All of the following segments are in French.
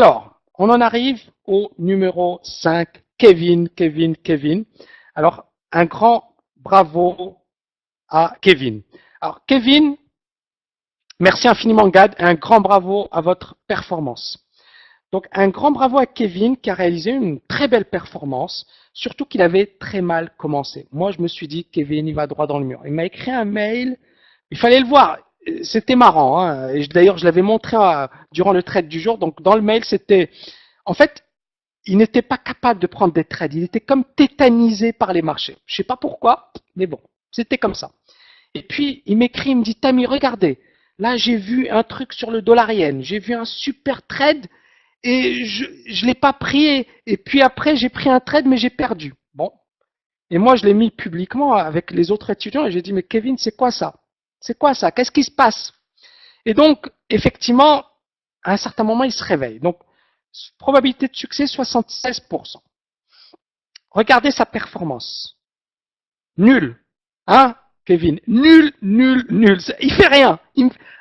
Alors, on en arrive au numéro 5, Kevin, Kevin, Kevin. Alors, un grand bravo à Kevin. Alors, Kevin, merci infiniment Gad, et un grand bravo à votre performance. Donc, un grand bravo à Kevin qui a réalisé une très belle performance, surtout qu'il avait très mal commencé. Moi, je me suis dit, Kevin, il va droit dans le mur. Il m'a écrit un mail, il fallait le voir. C'était marrant, hein. Et d'ailleurs, je l'avais montré durant le trade du jour. Donc, dans le mail, c'était, en fait, il n'était pas capable de prendre des trades. Il était comme tétanisé par les marchés. Je sais pas pourquoi, mais bon, c'était comme ça. Et puis, il m'écrit, il me dit, Tammy, regardez, là, j'ai vu un truc sur le dollar yen. J'ai vu un super trade et je l'ai pas pris. Et puis après, j'ai pris un trade, mais j'ai perdu. Bon. Et moi, je l'ai mis publiquement avec les autres étudiants et j'ai dit, mais Kevin, c'est quoi ça? C'est quoi ça? Qu'est-ce qui se passe? Et donc, effectivement, à un certain moment, il se réveille. Donc, probabilité de succès, 76%. Regardez sa performance. Nul. Hein, Kevin? Nul, nul, nul. Il fait rien.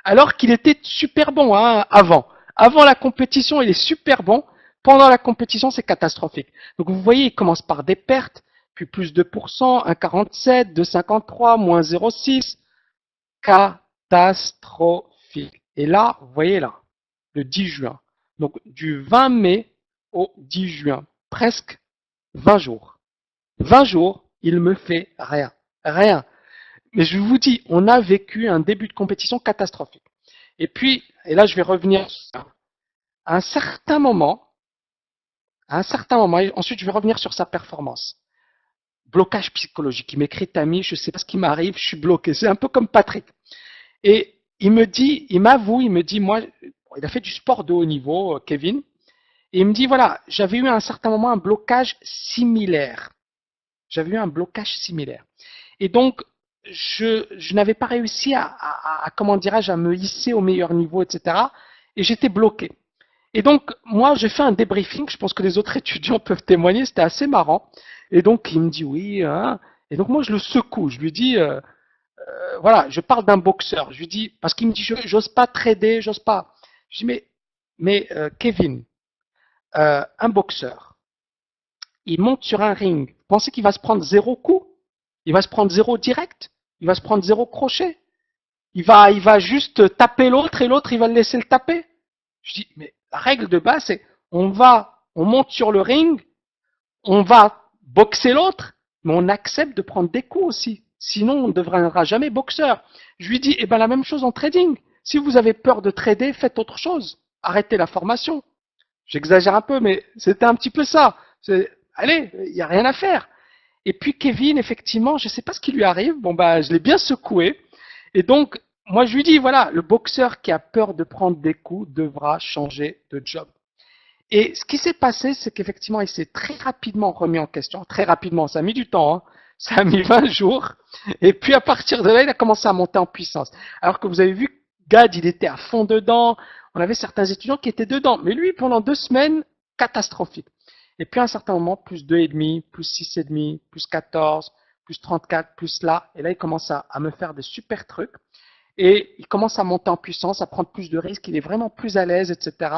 Alors qu'il était super bon, hein, avant. Avant la compétition, il est super bon. Pendant la compétition, c'est catastrophique. Donc, vous voyez, il commence par des pertes, puis plus 2%, 1,47, 2,53, moins 0,6. Catastrophique. Et là, vous voyez là, le 10 juin. Donc, du 20 mai au 10 juin. Presque 20 jours. 20 jours, il me fait rien. Rien. Mais je vous dis, on a vécu un début de compétition catastrophique. Et puis, et là je vais revenir à un certain moment, ensuite je vais revenir sur sa performance. Blocage psychologique. Il m'écrit, Tammy, je ne sais pas ce qui m'arrive, je suis bloqué. C'est un peu comme Patrick. Et il me dit, il m'avoue, il me dit, moi, il a fait du sport de haut niveau, Kevin, et il me dit, voilà, j'avais eu à un certain moment un blocage similaire. J'avais eu un blocage similaire. Et donc, je n'avais pas réussi à comment dirais-je, à me hisser au meilleur niveau, etc. Et j'étais bloqué. Et donc, moi, j'ai fait un débriefing. Je pense que les autres étudiants peuvent témoigner. C'était assez marrant. Et donc, il me dit oui. Hein. Et donc, moi, je le secoue. Je lui dis, voilà, je parle d'un boxeur. Je lui dis, parce qu'il me dit, j'ose pas trader, j'ose pas. Je dis, mais Kevin, un boxeur, il monte sur un ring. Vous pensez qu'il va se prendre 0 coup? Il va se prendre 0 direct? Il va se prendre 0 crochet? Il va juste taper l'autre et l'autre, il va le laisser le taper? Je dis, mais la règle de base, c'est on monte sur le ring, on va boxer l'autre, mais on accepte de prendre des coups aussi. Sinon, on ne deviendra jamais boxeur. Je lui dis, eh ben la même chose en trading. Si vous avez peur de trader, faites autre chose. Arrêtez la formation. J'exagère un peu, mais c'était un petit peu ça. Allez, il n'y a rien à faire. Et puis Kevin, effectivement, je ne sais pas ce qui lui arrive. Bon, bah, je l'ai bien secoué. Et donc, moi, je lui dis, voilà, le boxeur qui a peur de prendre des coups devra changer de job. Et ce qui s'est passé, c'est qu'effectivement, il s'est très rapidement remis en question. Très rapidement, ça a mis du temps. Hein. Ça a mis 20 jours. Et puis, à partir de là, il a commencé à monter en puissance. Alors que vous avez vu, Gad, il était à fond dedans. On avait certains étudiants qui étaient dedans. Mais lui, pendant 2 semaines, catastrophique. Et puis à un certain moment, plus 2,5, plus 6,5, plus 14, plus 34, plus là. Et là, il commence à me faire des super trucs. Et il commence à monter en puissance, à prendre plus de risques. Il est vraiment plus à l'aise, etc.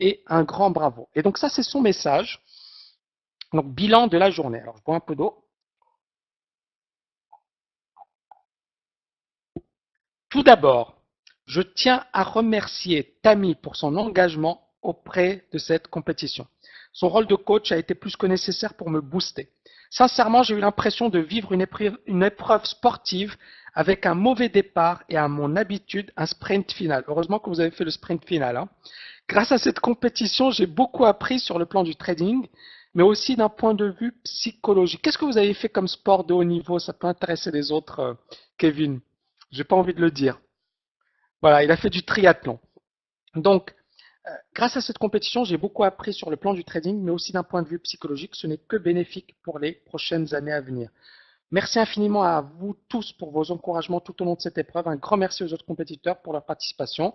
Et un grand bravo. Et donc ça, c'est son message. Donc bilan de la journée. Alors je bois un peu d'eau. Tout d'abord, je tiens à remercier Tammy pour son engagement auprès de cette compétition. Son rôle de coach a été plus que nécessaire pour me booster. Sincèrement, j'ai eu l'impression de vivre une épreuve sportive avec un mauvais départ et à mon habitude un sprint final. Heureusement que vous avez fait le sprint final. Hein. Grâce à cette compétition, j'ai beaucoup appris sur le plan du trading, mais aussi d'un point de vue psychologique. Qu'est-ce que vous avez fait comme sport de haut niveau? Ça peut intéresser les autres, Kevin. J'ai pas envie de le dire. Voilà, il a fait du triathlon. Donc, grâce à cette compétition, j'ai beaucoup appris sur le plan du trading, mais aussi d'un point de vue psychologique. Ce n'est que bénéfique pour les prochaines années à venir. Merci infiniment à vous tous pour vos encouragements tout au long de cette épreuve. Un grand merci aux autres compétiteurs pour leur participation.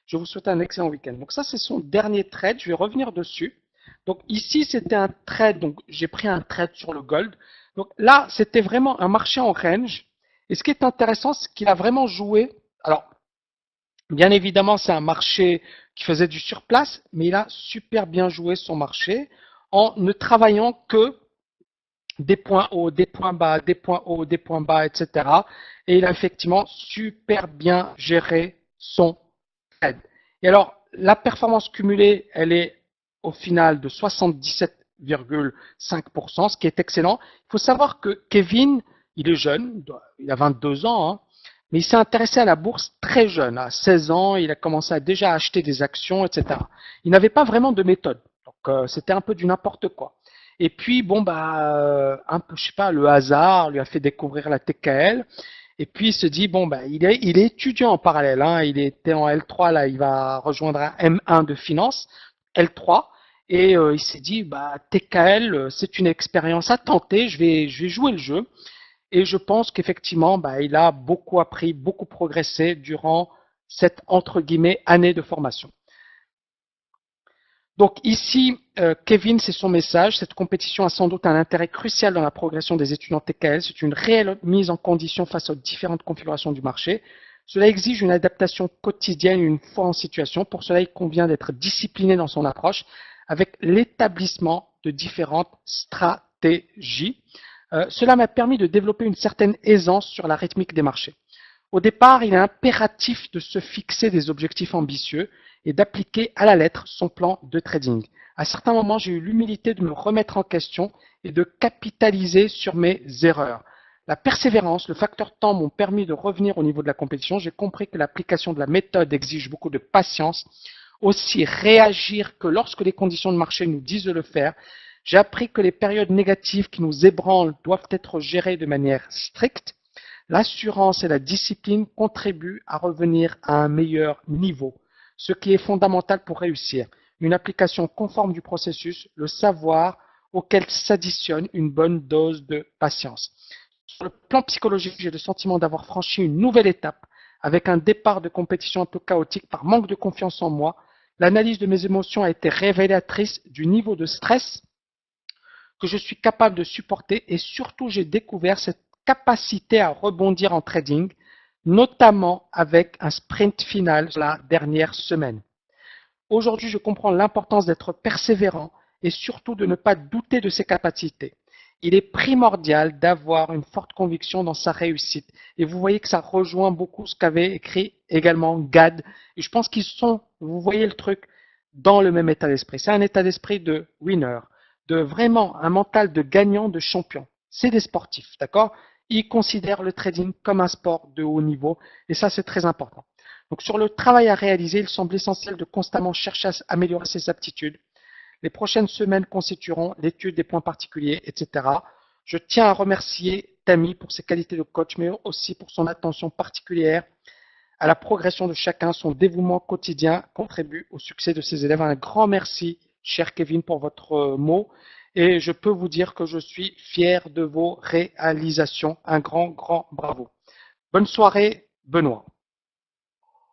Je vous souhaite un excellent week-end. Donc ça, c'est son dernier trade. Je vais revenir dessus. Donc ici, c'était un trade. Donc j'ai pris un trade sur le gold. Donc là, c'était vraiment un marché en range. Et ce qui est intéressant, c'est qu'il a vraiment joué. Alors, Bien évidemment, c'est un marché qui faisait du surplace, mais il a super bien joué son marché en ne travaillant que des points hauts, des points bas, des points hauts, des points bas, etc. Et il a effectivement super bien géré son trade. Et alors, la performance cumulée, elle est au final de 77,5%, ce qui est excellent. Il faut savoir que Kevin, il est jeune, il a 22 ans, hein, mais il s'est intéressé à la bourse très jeune. À 16 ans, il a commencé à déjà acheter des actions, etc. Il n'avait pas vraiment de méthode. Donc, c'était un peu du n'importe quoi. Et puis, bon, bah, un peu, je sais pas, le hasard lui a fait découvrir la TKL. Et puis, il se dit, bon, bah, il est étudiant en parallèle, hein. Il était en L3, là, il va rejoindre un M1 de finance, L3. Et il s'est dit, bah, TKL, c'est une expérience à tenter, je vais jouer le jeu. Et je pense qu'effectivement, bah, il a beaucoup appris, beaucoup progressé durant cette, entre guillemets, année de formation. Donc ici, Kevin, c'est son message. Cette compétition a sans doute un intérêt crucial dans la progression des étudiants TKL. C'est une réelle mise en condition face aux différentes configurations du marché. Cela exige une adaptation quotidienne, une fois en situation. Pour cela, il convient d'être discipliné dans son approche avec l'établissement de différentes stratégies. Cela m'a permis de développer une certaine aisance sur la rythmique des marchés. Au départ, il est impératif de se fixer des objectifs ambitieux et d'appliquer à la lettre son plan de trading. À certains moments, j'ai eu l'humilité de me remettre en question et de capitaliser sur mes erreurs. La persévérance, le facteur temps m'ont permis de revenir au niveau de la compétition. J'ai compris que l'application de la méthode exige beaucoup de patience. Aussi, réagir que lorsque les conditions de marché nous disent de le faire. J'ai appris que les périodes négatives qui nous ébranlent doivent être gérées de manière stricte. L'assurance et la discipline contribuent à revenir à un meilleur niveau, ce qui est fondamental pour réussir. Une application conforme du processus, le savoir auquel s'additionne une bonne dose de patience. Sur le plan psychologique, j'ai le sentiment d'avoir franchi une nouvelle étape avec un départ de compétition un peu chaotique par manque de confiance en moi. L'analyse de mes émotions a été révélatrice du niveau de stress que je suis capable de supporter et surtout j'ai découvert cette capacité à rebondir en trading, notamment avec un sprint final la dernière semaine. Aujourd'hui, je comprends l'importance d'être persévérant et surtout de ne pas douter de ses capacités. Il est primordial d'avoir une forte conviction dans sa réussite. Et vous voyez que ça rejoint beaucoup ce qu'avait écrit également Gad. Et je pense qu'ils sont, vous voyez le truc, dans le même état d'esprit. C'est un état d'esprit de winner, de vraiment un mental de gagnant, de champion. C'est des sportifs, d'accord? Ils considèrent le trading comme un sport de haut niveau et ça, c'est très important. Donc, sur le travail à réaliser, il semble essentiel de constamment chercher à améliorer ses aptitudes. Les prochaines semaines constitueront l'étude des points particuliers, etc. Je tiens à remercier Tammy pour ses qualités de coach, mais aussi pour son attention particulière à la progression de chacun. Son dévouement quotidien contribue au succès de ses élèves. Un grand merci, cher Kevin, pour votre mot. Et je peux vous dire que je suis fier de vos réalisations. Un grand, grand bravo. Bonne soirée, Benoît.